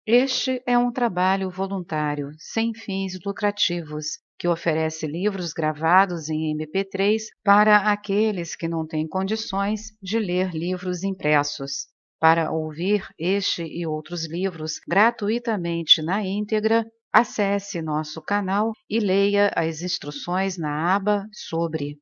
Este é um trabalho voluntário, sem fins lucrativos, que oferece livros gravados em MP3 para aqueles que não têm condições de ler livros impressos. Para ouvir este e outros livros gratuitamente na íntegra, acesse nosso canal e leia as instruções na aba Sobre.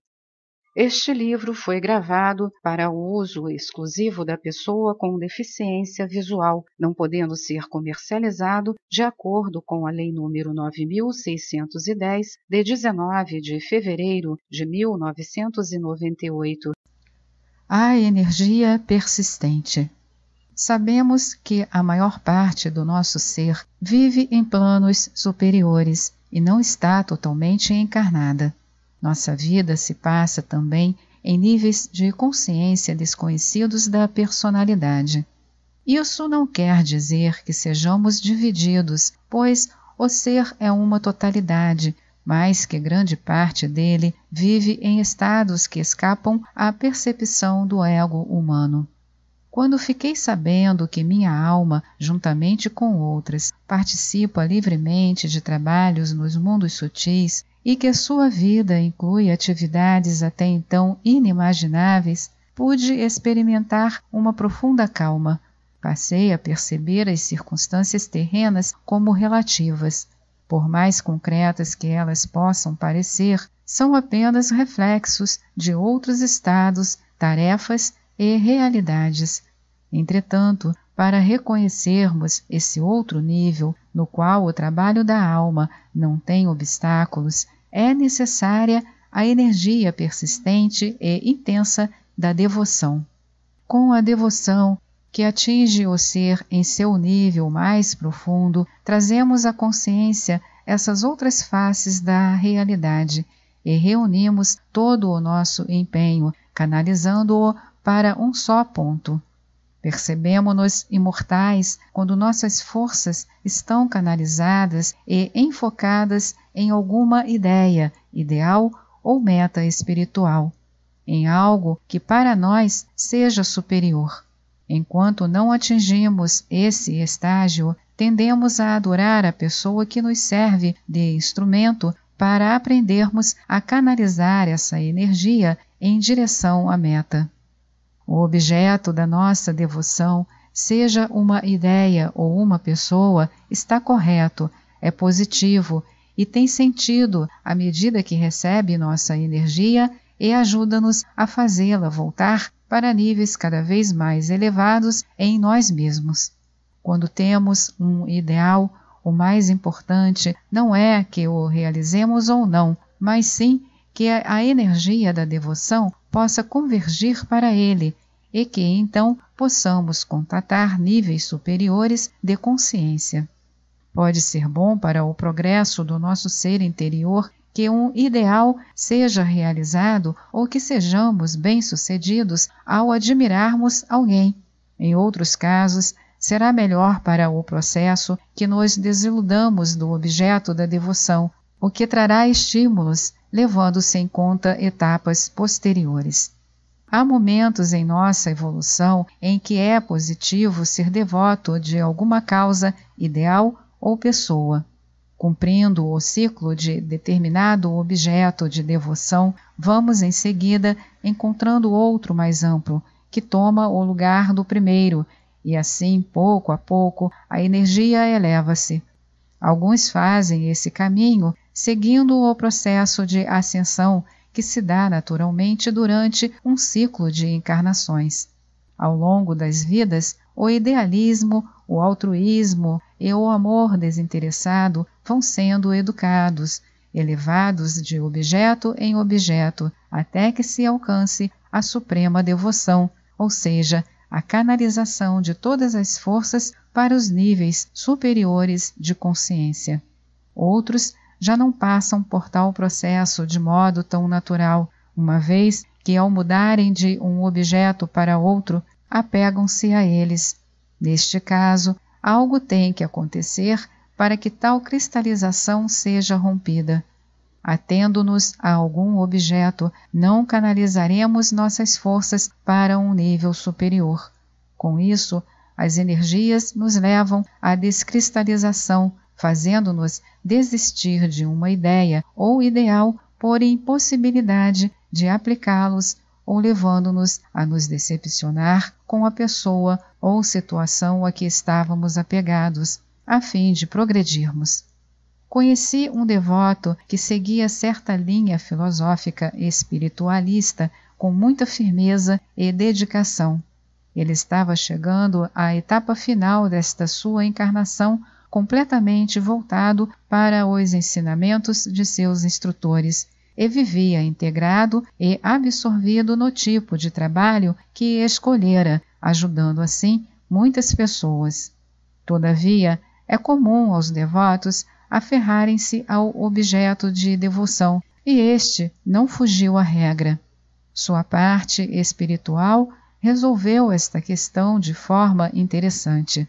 Este livro foi gravado para o uso exclusivo da pessoa com deficiência visual, não podendo ser comercializado de acordo com a Lei nº 9.610, de 19 de fevereiro de 1998. A energia persistente. Sabemos que a maior parte do nosso ser vive em planos superiores e não está totalmente encarnada. Nossa vida se passa também em níveis de consciência desconhecidos da personalidade. Isso não quer dizer que sejamos divididos, pois o ser é uma totalidade, mas que grande parte dele vive em estados que escapam à percepção do ego humano. Quando fiquei sabendo que minha alma, juntamente com outras, participa livremente de trabalhos nos mundos sutis e que sua vida inclui atividades até então inimagináveis, pude experimentar uma profunda calma. Passei a perceber as circunstâncias terrenas como relativas. Por mais concretas que elas possam parecer, são apenas reflexos de outros estados, tarefas e realidades. Entretanto, para reconhecermos esse outro nível no qual o trabalho da alma não tem obstáculos, é necessária a energia persistente e intensa da devoção. Com a devoção, que atinge o ser em seu nível mais profundo, trazemos à consciência essas outras faces da realidade e reunimos todo o nosso empenho, canalizando-o para um só ponto. Percebemo-nos imortais quando nossas forças estão canalizadas e enfocadas em alguma ideia, ideal ou meta espiritual, em algo que para nós seja superior. Enquanto não atingimos esse estágio, tendemos a adorar a pessoa que nos serve de instrumento para aprendermos a canalizar essa energia em direção à meta. O objeto da nossa devoção, seja uma ideia ou uma pessoa, está correto, é positivo e tem sentido à medida que recebe nossa energia e ajuda-nos a fazê-la voltar para níveis cada vez mais elevados em nós mesmos. Quando temos um ideal, o mais importante não é que o realizemos ou não, mas sim que a energia da devoção possa convergir para ele e que então possamos contatar níveis superiores de consciência. Pode ser bom para o progresso do nosso ser interior que um ideal seja realizado ou que sejamos bem-sucedidos ao admirarmos alguém. Em outros casos, será melhor para o processo que nos desiludamos do objeto da devoção, o que trará estímulos, levando-se em conta etapas posteriores. Há momentos em nossa evolução em que é positivo ser devoto de alguma causa, ideal ou pessoa. Cumprindo o ciclo de determinado objeto de devoção, vamos em seguida encontrando outro mais amplo, que toma o lugar do primeiro, e assim, pouco a pouco, a energia eleva-se. Alguns fazem esse caminho seguindo o processo de ascensão que se dá naturalmente durante um ciclo de encarnações. Ao longo das vidas, o idealismo, o altruísmo e o amor desinteressado vão sendo educados, elevados de objeto em objeto, até que se alcance a suprema devoção, ou seja, a canalização de todas as forças para os níveis superiores de consciência. Outros já não passam por tal processo de modo tão natural, uma vez que ao mudarem de um objeto para outro, apegam-se a eles. Neste caso, algo tem que acontecer para que tal cristalização seja rompida. Atendo-nos a algum objeto, não canalizaremos nossas forças para um nível superior. Com isso, as energias nos levam à descristalização, fazendo-nos desistir de uma ideia ou ideal por impossibilidade de aplicá-los ou levando-nos a nos decepcionar com a pessoa ou situação a que estávamos apegados, a fim de progredirmos. Conheci um devoto que seguia certa linha filosófica espiritualista com muita firmeza e dedicação. Ele estava chegando à etapa final desta sua encarnação, completamente voltado para os ensinamentos de seus instrutores, e vivia integrado e absorvido no tipo de trabalho que escolhera, ajudando assim muitas pessoas. Todavia, é comum aos devotos aferrarem-se ao objeto de devoção, e este não fugiu à regra. Sua parte espiritual resolveu esta questão de forma interessante.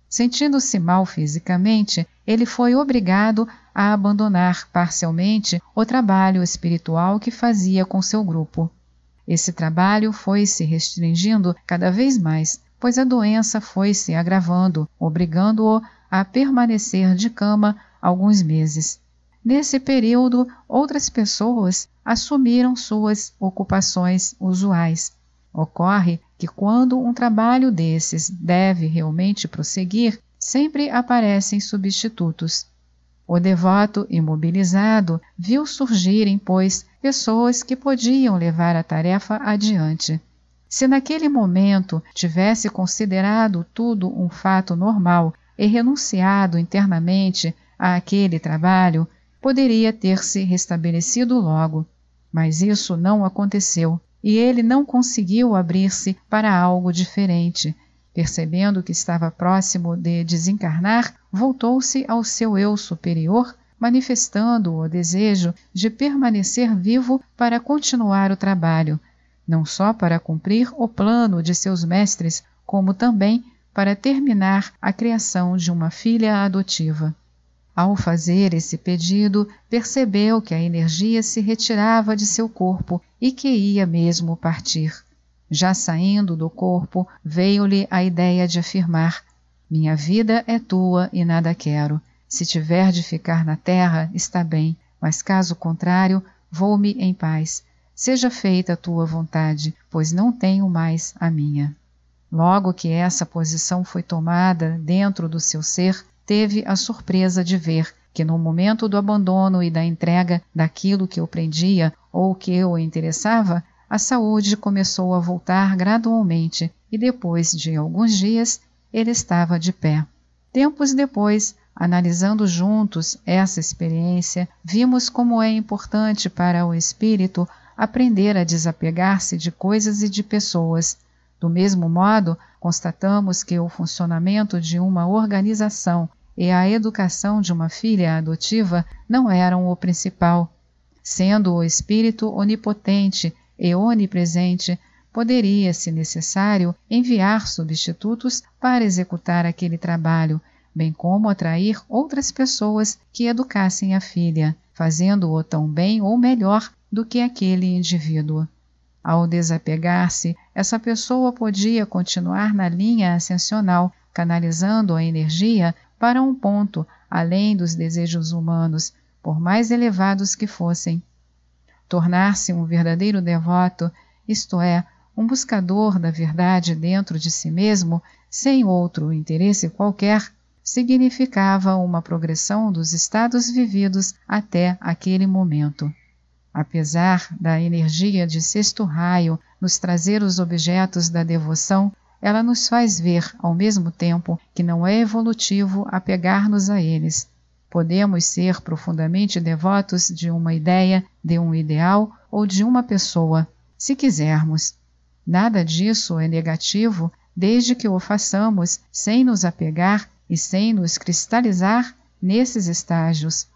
Sentindo-se mal fisicamente, ele foi obrigado a abandonar parcialmente o trabalho espiritual que fazia com seu grupo. Esse trabalho foi se restringindo cada vez mais, pois a doença foi se agravando, obrigando-o a permanecer de cama alguns meses. Nesse período, outras pessoas assumiram suas ocupações usuais. Ocorre que quando um trabalho desses deve realmente prosseguir, sempre aparecem substitutos. O devoto imobilizado viu surgirem, pois, pessoas que podiam levar a tarefa adiante. Se naquele momento tivesse considerado tudo um fato normal e renunciado internamente àquele trabalho, poderia ter se restabelecido logo. Mas isso não aconteceu, e ele não conseguiu abrir-se para algo diferente. Percebendo que estava próximo de desencarnar, voltou-se ao seu eu superior, manifestando o desejo de permanecer vivo para continuar o trabalho, não só para cumprir o plano de seus mestres, como também para terminar a criação de uma filha adotiva. Ao fazer esse pedido, percebeu que a energia se retirava de seu corpo e que ia mesmo partir. Já saindo do corpo, veio-lhe a ideia de afirmar: minha vida é tua e nada quero. Se tiver de ficar na terra, está bem, mas caso contrário, vou-me em paz. Seja feita a tua vontade, pois não tenho mais a minha. Logo que essa posição foi tomada dentro do seu ser, teve a surpresa de ver que no momento do abandono e da entrega daquilo que o prendia ou que o interessava, a saúde começou a voltar gradualmente e depois de alguns dias ele estava de pé. Tempos depois, analisando juntos essa experiência, vimos como é importante para o espírito aprender a desapegar-se de coisas e de pessoas. Do mesmo modo, constatamos que o funcionamento de uma organização e a educação de uma filha adotiva não eram o principal. Sendo o espírito onipotente e onipresente, poderia, se necessário, enviar substitutos para executar aquele trabalho, bem como atrair outras pessoas que educassem a filha, fazendo-o tão bem ou melhor do que aquele indivíduo. Ao desapegar-se, essa pessoa podia continuar na linha ascensional, canalizando a energia para um ponto além dos desejos humanos, por mais elevados que fossem. Tornar-se um verdadeiro devoto, isto é, um buscador da verdade dentro de si mesmo, sem outro interesse qualquer, significava uma progressão dos estados vividos até aquele momento. Apesar da energia de sexto raio nos trazer os objetos da devoção, ela nos faz ver, ao mesmo tempo, que não é evolutivo apegar-nos a eles. Podemos ser profundamente devotos de uma ideia, de um ideal ou de uma pessoa, se quisermos. Nada disso é negativo, desde que o façamos sem nos apegar e sem nos cristalizar nesses estágios,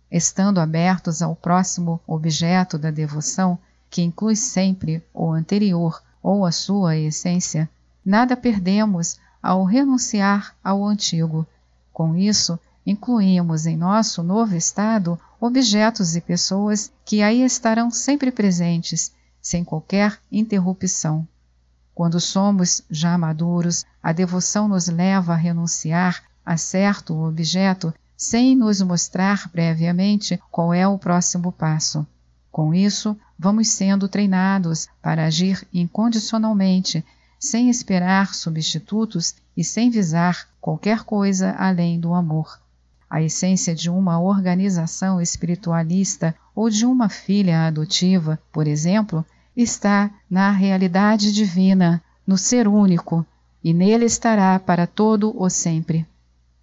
estando abertos ao próximo objeto da devoção, que inclui sempre o anterior ou a sua essência. Nada perdemos ao renunciar ao antigo. Com isso, incluímos em nosso novo estado objetos e pessoas que aí estarão sempre presentes, sem qualquer interrupção. Quando somos já maduros, a devoção nos leva a renunciar a certo objeto sem nos mostrar previamente qual é o próximo passo. Com isso, vamos sendo treinados para agir incondicionalmente, sem esperar substitutos e sem visar qualquer coisa além do amor. A essência de uma organização espiritualista ou de uma filha adotiva, por exemplo, está na realidade divina, no ser único, e nele estará para todo o sempre.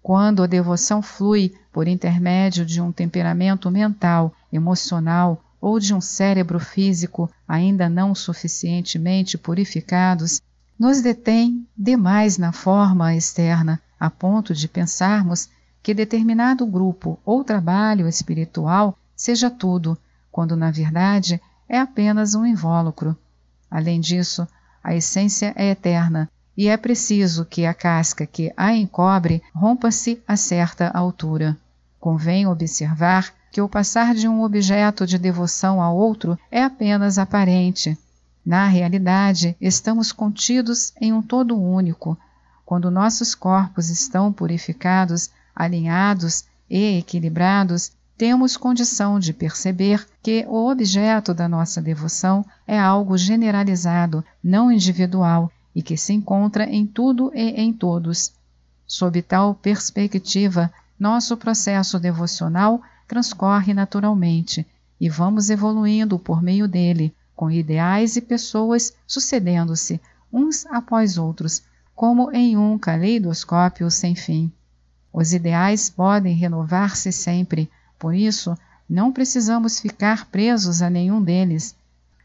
Quando a devoção flui por intermédio de um temperamento mental, emocional ou de um cérebro físico ainda não suficientemente purificados, nos detém demais na forma externa, a ponto de pensarmos que determinado grupo ou trabalho espiritual seja tudo, quando na verdade é apenas um invólucro. Além disso, a essência é eterna e é preciso que a casca que a encobre rompa-se a certa altura. Convém observar que o passar de um objeto de devoção a outro é apenas aparente. Na realidade, estamos contidos em um todo único. Quando nossos corpos estão purificados, alinhados e equilibrados, temos condição de perceber que o objeto da nossa devoção é algo generalizado, não individual, e que se encontra em tudo e em todos. Sob tal perspectiva, nosso processo devocional transcorre naturalmente e vamos evoluindo por meio dele, com ideais e pessoas sucedendo-se, uns após outros, como em um caleidoscópio sem fim. Os ideais podem renovar-se sempre, por isso não precisamos ficar presos a nenhum deles.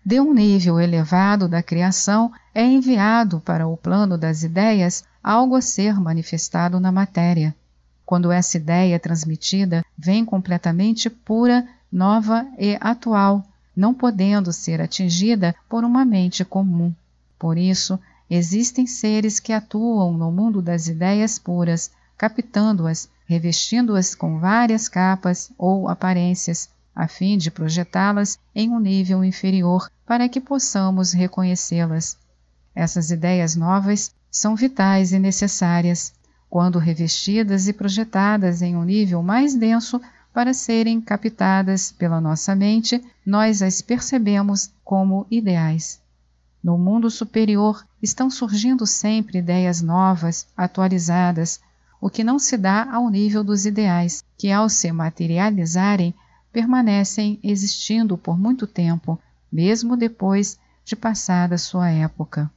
De um nível elevado da criação é enviado para o plano das ideias algo a ser manifestado na matéria. Quando essa ideia é transmitida, vem completamente pura, nova e atual, não podendo ser atingida por uma mente comum. Por isso, existem seres que atuam no mundo das ideias puras, captando-as, revestindo-as com várias capas ou aparências, a fim de projetá-las em um nível inferior para que possamos reconhecê-las. Essas ideias novas são vitais e necessárias, quando revestidas e projetadas em um nível mais denso para serem captadas pela nossa mente, nós as percebemos como ideais. No mundo superior estão surgindo sempre ideias novas, atualizadas, o que não se dá ao nível dos ideais, que ao se materializarem, permanecem existindo por muito tempo, mesmo depois de passada sua época.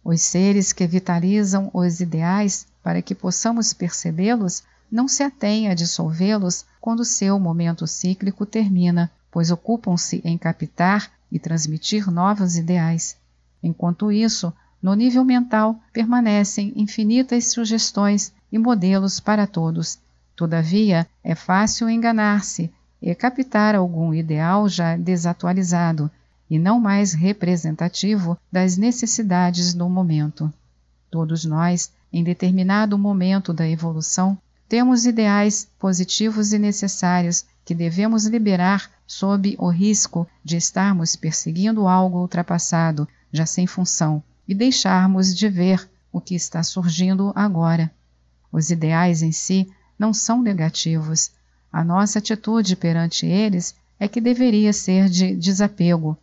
Os seres que vitalizam os ideais para que possamos percebê-los não se atêm a dissolvê-los quando seu momento cíclico termina, pois ocupam-se em captar e transmitir novos ideais. Enquanto isso, no nível mental permanecem infinitas sugestões e modelos para todos. Todavia, é fácil enganar-se e captar algum ideal já desatualizado e não mais representativo das necessidades do momento. Todos nós, em determinado momento da evolução, temos ideais positivos e necessários que devemos liberar sob o risco de estarmos perseguindo algo ultrapassado, já sem função, e deixarmos de ver o que está surgindo agora. Os ideais em si não são negativos. A nossa atitude perante eles é que deveria ser de desapego.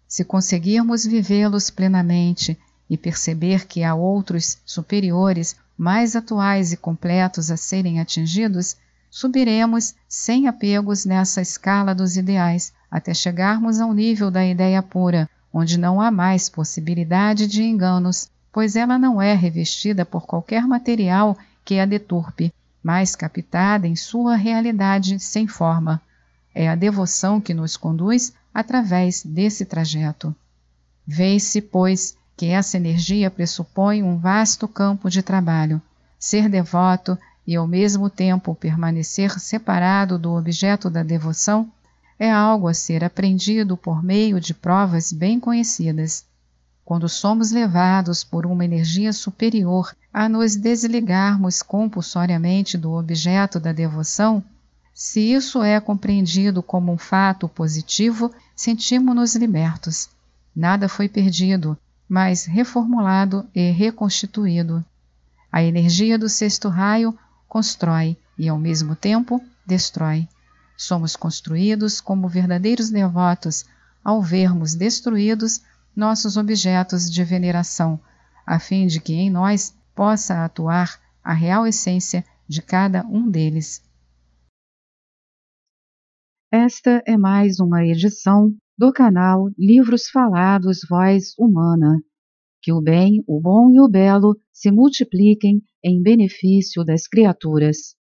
Se conseguirmos vivê-los plenamente e perceber que há outros superiores, mais atuais e completos a serem atingidos, subiremos sem apegos nessa escala dos ideais, até chegarmos ao nível da ideia pura, onde não há mais possibilidade de enganos, pois ela não é revestida por qualquer material que a deturpe, mas captada em sua realidade sem forma. É a devoção que nos conduz através desse trajeto. Vê-se, pois, que essa energia pressupõe um vasto campo de trabalho. Ser devoto e ao mesmo tempo permanecer separado do objeto da devoção é algo a ser aprendido por meio de provas bem conhecidas. Quando somos levados por uma energia superior a nos desligarmos compulsoriamente do objeto da devoção, se isso é compreendido como um fato positivo, sentimos-nos libertos. Nada foi perdido, mas reformulado e reconstituído. A energia do sexto raio constrói e, ao mesmo tempo, destrói. Somos construídos como verdadeiros devotos ao vermos destruídos nossos objetos de veneração, a fim de que em nós possa atuar a real essência de cada um deles. Esta é mais uma edição do canal Livros Falados Voz Humana. Que o bem, o bom e o belo se multipliquem em benefício das criaturas.